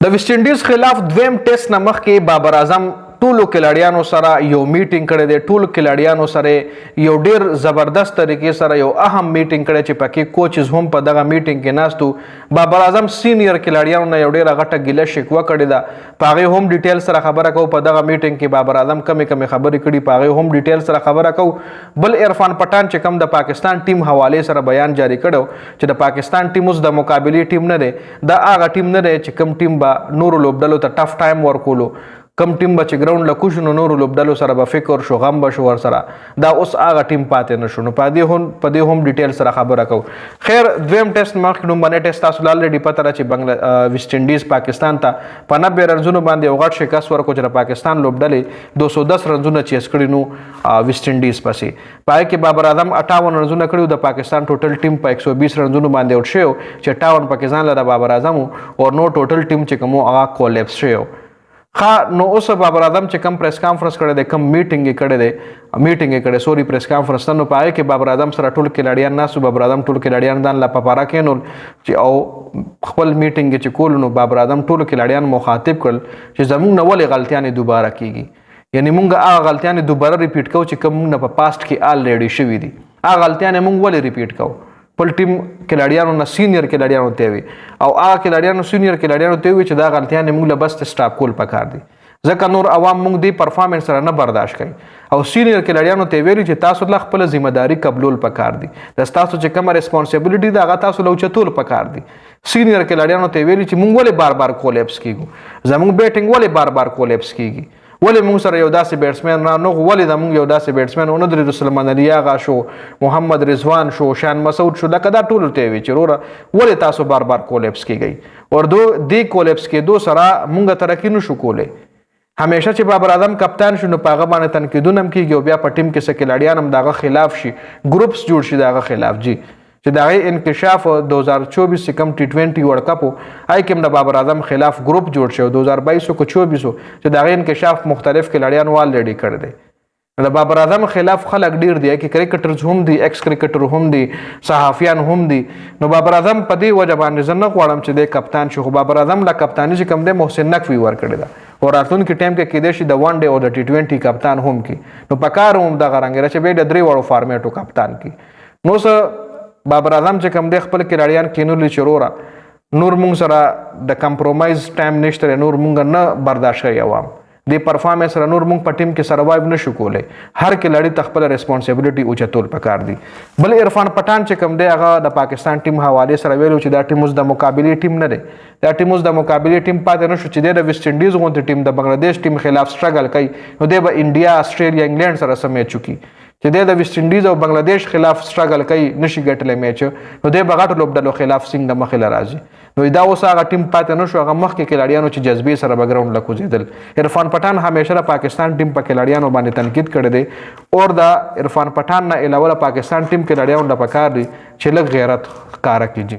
د ویسټ انډیز خلاف دوئم ټیسټ نه مخکې بابراعظم ټولو کھلاڑیانو سره یو میټنګ کړی دی. ټولو کھلاڑیانو سره یو ډیر زبردست طریقې سره یو اهم میټنګ کړی چې پکې کوچز هم په دغه میټنګ کې ناستو. بابراعظم سینئر کھلاڑیانو نه یو ډیره غټه ګیله شکوه کړې ده. په هغې هم ډیټیل سره خبره کوو. په دغه میټنګ کې بابراعظم کمې کمې خبرې کړي، په هغې هم ډیټیل سره خبره کوو. بل عرفان پټان چې کوم د پاکستان ټیم حوالې سره بیان جاری کړو چې د پاکستان ټیم اوس د مقابلې ټیم نه دی، دا هغه ټیم نه دی چې کوم ټیم به نورو لوبډلو ته ټف ټایم ورکولو، کم ټیم به چې ګراوند له کوشو نو نورو لوبډلو سره به فکر شو، غم به شو ورسره. دا اوس هغه ټیم پاتې نه شو. نو په دې هم ډیټیل سره خبره کوو. خیر، دویم ټیسټ مخکې لومبنی ټیسټ تاسو له الریډي پته ده چې ویسټ انډیز پاکستان ته په 90 رنزونو باندې یو غټ شکست ورکړو چې د پاکستان لوبډلې 210 رنزونه چیس کړي نو ویسټ انډیز پسې. په هغې کې بابراعظم 58 رنزونه کړي. د پاکستان ټوټل ټیم په 120 رنزونو باندې آوټ شوی چې 58 پکې ځان له د بابراعظم او نو ټوټل ټیم چې کوم هغه کولیپس شوی. نو اوس بابراعظم چې کوم پریس کانفرنس کړی دی، کوم میټنګ یې کړی سوري پریس کانفرنس ته، نو په هغې کې بابراعظم سره ټول کھلاړیان ناست وو. بابراعظم ټول کھلاړیان ځان له په پاره کېنول چې او خپل میټنګ یې چې کولو، نو بابراعظم ټولو کھلاړیان مخاطب کړل چې زموږ نه ولې غلطیانې دوباره کېږي، یعنې موږ هغه غلطیانې دوباره ریپیټ کوو چې کوم موږ نه په پاسټ کې آلریډي شوي دي، هغه غلطیانې موږ ولې ریپیټ کوو. خپل ټیم کھلاړیانو نه سینئر کھلاړیانو ته وي او هغه کھلاړیانو سینئر کھلاړیانو ته وي چې دا غلطیانې موږ له بس سټاپ کول پکار دي، ځکه نور عوام موږ دې پرفارمنس سره نه برداشت کوي. او سینئر کھلاړیانو ته ویلي چې تاسو له خپله ذمه داري قبلول پکار دي، د ستاسو چې کومه ریسپانسبلټي ده هغه تاسو له اوچتول پکار دي. سینئر کھلاړیانو ته ویلي چې موږ ولې بار بار کولیپس کیږو، زموږ بیټنګ ولې بار بار کولیپس کیږي، ولې موږ سره یو داسې بیټسمین رانغو، ولې د موږ یو داسې بیټسمین ونه درېدو، سلمان علي آغا شو، محمد رضوان شو، شان مسعود شو، لکه دا ټولو ته وي چې وروره ولې تاسو بار بار کولیپس کیږئ. اور دې کولیپس کېدو سره موږ ترقي نشو کولی. همیشه چې بابراعظم کپتان شي نو په هغه باندې تنقیدونه هم کېږي او بیا په ټیم کې څه کھلاړیان هم د هغه خلاف شي، ګروپس جوړ شي د هغه خلاف جي، چې د هغې انکشاف 2024 چې کوم T20 ورلډ کپ و هغې کې هم د بابراعظم خلاف ګروپ جوړ شي او 2022 که 24 چې د هغې انکشاف مختلف کھلاړیانو آلریډي کړی دی. د بابراعظم خلاف خلک ډیر دي، کې کرکټرز هم دي، ایکس کرکټر هم دي، صحافیان هم دي. نو بابراعظم په دې وجه باندې زه نه غواړم چې دی کپتان شي، خو بابراعظم له کپتاني چې کوم دی محسن نقوي ورکړې ده او راتلونکي ټایم کې کیدای شي د ون ډے او د T20 کپتان هم کی. نو په کار هم دغه رنګ چې بیا د 3 وړو فارمیټو کپتان کی. نو څه بابراعظم چې کوم دی خپل کھلاړیان کینولي چې وروره نور مونږ سره د کمپرومایز ټایم نشته، نور مونږ نه برداشت کوي عوام د پرفارمنس سره، نور مونږ په ټیم کې سروایو نشو کولی. هر کھلاړي ته خپل ریسپانسبلټي اوچتول پکار دي. بل عرفان پټان چې کوم دی هغه د پاکستان ټیم حوالې سره ویلو چې دا ټیم اوس د مقابلې ټیم نه دی، دا ټیم اوس د مقابلې ټیم پاتې نه شو چې دی د ویسټ انډیز غوندې ټیم د بنګلادیش ټیم خلاف سټرګل کوي، نو دی به انډیا، اسټریلیا، انګلینډ سره سم میچ وکړي. چې دی د ویسټ انډیز او بنګلادیش خلاف سټرګل کوي نشي ګټلی میچ، نو دی به غټو لوبډلو خلاف څنګه د مخې له راځي. نو دا اوس هغه ټیم پاتې نه شو، هغه مخکې کھلاړیانو چې جذبې سره به ګراوند له کوزېدل. عرفان پټان همیشه د پاکستان ټیم په کھلاړیانو باندې تنقید کړی دی اور د عرفان پټان نه علاوه پاکستان ټیم کھلاړیانو ته پکار دی چې لږ غیرت ښکاره کړي.